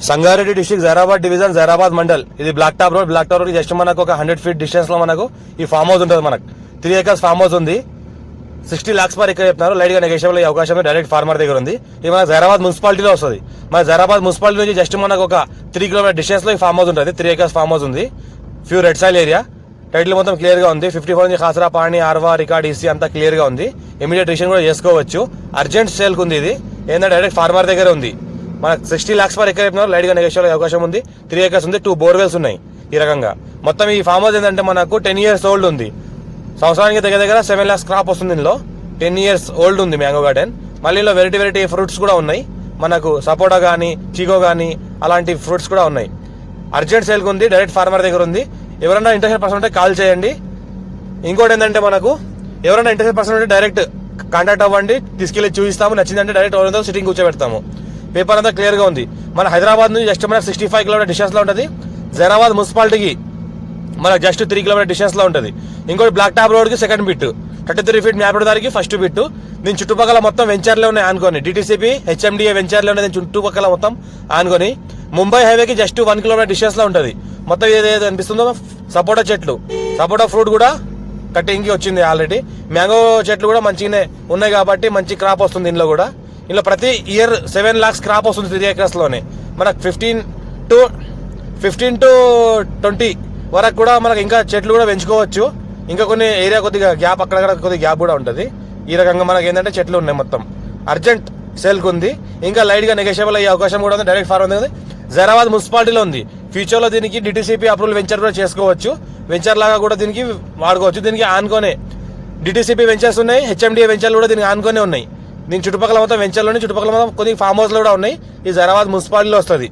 Sangareddy district Zaheerabad division Zaheerabad mandal. ఇది black top road just మనకు ఒక 100 feet డిస్టెన్స్ లో మనకు ఈ ఫామ్ హౌస్ ఉంటుంది. మనకు 3 acres ఫామ్ హౌస్ ఉంది. 60 lakhs per acre చెప్తున్నారు. లైట్ గా నెగోషియబుల్ అయ్యే అవకాశం డైరెక్ట్ ఫార్మర్ దగ్గర ఉంది. ఇది మన జైరాబాద్ మున్సిపాలిటీలో వస్తుంది. మన జైరాబాద్ మున్సిపాలిటీ నుంచి జస్ట్ మనకు ఒక 3 kilometer డిస్టెన్స్ లో ఈ ఫామ్ హౌస్ ఉంటుంది. 3 acres ఫామ్ హౌస్ ఉంది. Few red soil area. Title మొత్తం క్లియర్ గా ఉంది. 54 నుంచి ఖాసరా పాణి ఆర్వా రికార్డ్ ఈసీ అంతా క్లియర్ గా ఉంది. ఇమీడియట్ డిసిషన్ కూడా చేసుకోవచ్చు. అర్జెంట్ సేల్ కు ఉంది. ఇది ఏంటంటే డైరెక్ట్ ఫార్మర్ దగ్గర ఉంది. మనకు 60 lakhs per acre చెప్తున్నారు. లైట్ గా నెగోషియబుల్ అయ్యే అవకాశం ఉంది. 3 acres ఉంది. 2 borewells ఉన్నాయి. ఈ రకంగా మొత్తం ఈ ఫామ్ హౌస్ ఏంటంటే మనకు 10 years ఓల్డ్ ఉంది. సంవత్సరానికి దగ్గర 7 lakhs క్రాప్ వస్తుంది. ఇందులో 10 years ఓల్డ్ ఉంది మ్యాంగో గార్డెన్. మళ్ళీ ఇందులో వెరైటీ ఫ్రూట్స్ కూడా ఉన్నాయి. మనకు సపోటా కానీ చీకో కానీ అలాంటి ఫ్రూట్స్ కూడా ఉన్నాయి. అర్జెంట్ సేల్ కు ఉంది. డైరెక్ట్ ఫార్మర్ దగ్గర ఉంది. ఎవరైనా ఇంట్రెస్టెడ్ పర్సన్ ఉంటే కాల్ చేయండి. ఇంకోటి ఏంటంటే మనకు ఎవరైనా ఇంట్రెస్టెడ్ పర్సన్ ఉంటే డైరెక్ట్ కాంటాక్ట్ అవ్వండి. తీసుకెళ్లి చూపిస్తాము. నచ్చిందంటే డైరెక్ట్ ఎవరైనా సిట్టింగ్ కూర్చోబెడతాము. పేపర్ అంతా క్లియర్ గా ఉంది. మన హైదరాబాద్ నుంచి జస్ట్ మనకు 65 kilometer డిస్టెన్స్ లో ఉంటుంది. జైరాబాద్ మున్సిపాలిటీకి మనకు జస్ట్ 3 kilometer డిస్టెన్స్ లో ఉంటుంది. ఇంకోటి బ్లాక్ టాప్ రోడ్ కి సెకండ్ బిట్, 33 feet మ్యాప్ దానికి ఫస్ట్ బిట్. దీని చుట్టుపక్కల మొత్తం వెంచర్లే ఉన్నాయి ఆనుకొని. డిటిసిపి హెచ్ఎండిఏ వెంచర్లే ఉన్నాయి. దీని చుట్టుపక్కల మొత్తం ఆనుకొని. ముంబై హైవేకి జస్ట్ 1 kilometer డిస్టెన్స్ లో ఉంటుంది. మొత్తం ఏదైతే అనిపిస్తుందో సపోటా చెట్లు, సపోటా ఫ్రూట్ కూడా కటింగ్ కి వచ్చింది ఆల్రెడీ. మ్యాంగో చెట్లు కూడా మంచిగానే ఉన్నాయి కాబట్టి మంచి క్రాప్ వస్తుంది. ఇందులో కూడా ఇందులో ప్రతి ఇయర్ 7 lakhs క్రాప్ వస్తుంది 3 acres లోనే. మనకు 15 to 20 వరకు కూడా మనకు ఇంకా చెట్లు కూడా పెంచుకోవచ్చు. ఇంకా కొన్ని ఏరియా కొద్దిగా గ్యాప్ అక్కడ కొద్దిగా గ్యాప్ కూడా ఉంటుంది. ఈ రకంగా మనకి ఏంటంటే చెట్లు ఉన్నాయి. మొత్తం అర్జెంట్ సేల్ కు ఉంది. ఇంకా లైట్ గా నెగోషియబుల్ అయ్యే అవకాశం కూడా ఉంది. డైరెక్ట్ ఫార్మర్ ఉంది. జైరాబాద్ మున్సిపాలిటీలో ఉంది. ఫ్యూచర్ లో దీనికి డిటిసిపి అప్రూవల్ వెంచర్ కూడా చేసుకోవచ్చు. వెంచర్ లాగా కూడా దీనికి వాడుకోవచ్చు. దీనికి ఆనుకోనే డిటిసిపి వెంచర్స్ ఉన్నాయి. హెచ్ఎండిఏ వెంచర్లు కూడా దీనికి ఆనుకోనే ఉన్నాయి. దీని చుట్టుపక్కల మొత్తం వెంచర్లోని చుట్టుపక్కల మొత్తం కొద్దిగా ఫామ్ హౌస్ లో కూడా ఉన్నాయి. ఈ జైరాబాద్ మున్సిపాలిటీలో వస్తుంది.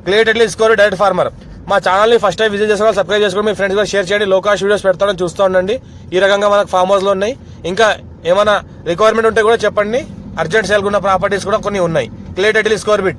Clear at least score direct farmer. మా ఛానల్ ని ఫస్ట్ టైం విజిట్ చేసిన వాళ్ళు సబ్స్క్రైబ్ చేసుకోండి. మీ ఫ్రెండ్స్ కూడా షేర్ చేయండి. లో కాస్ట్ వీడియోస్ పెడతామని చూస్తూ ఉండండి. ఈ రకంగా మనకు ఫామ్ హౌస్ లో ఉన్నాయి. ఇంకా ఏమైనా రిక్వైర్మెంట్ ఉంటే కూడా చెప్పండి. అర్జెంట్ సేల్ ఉన్న ప్రాపర్టీస్ కూడా కొన్ని ఉన్నాయి. Clear at least score bit.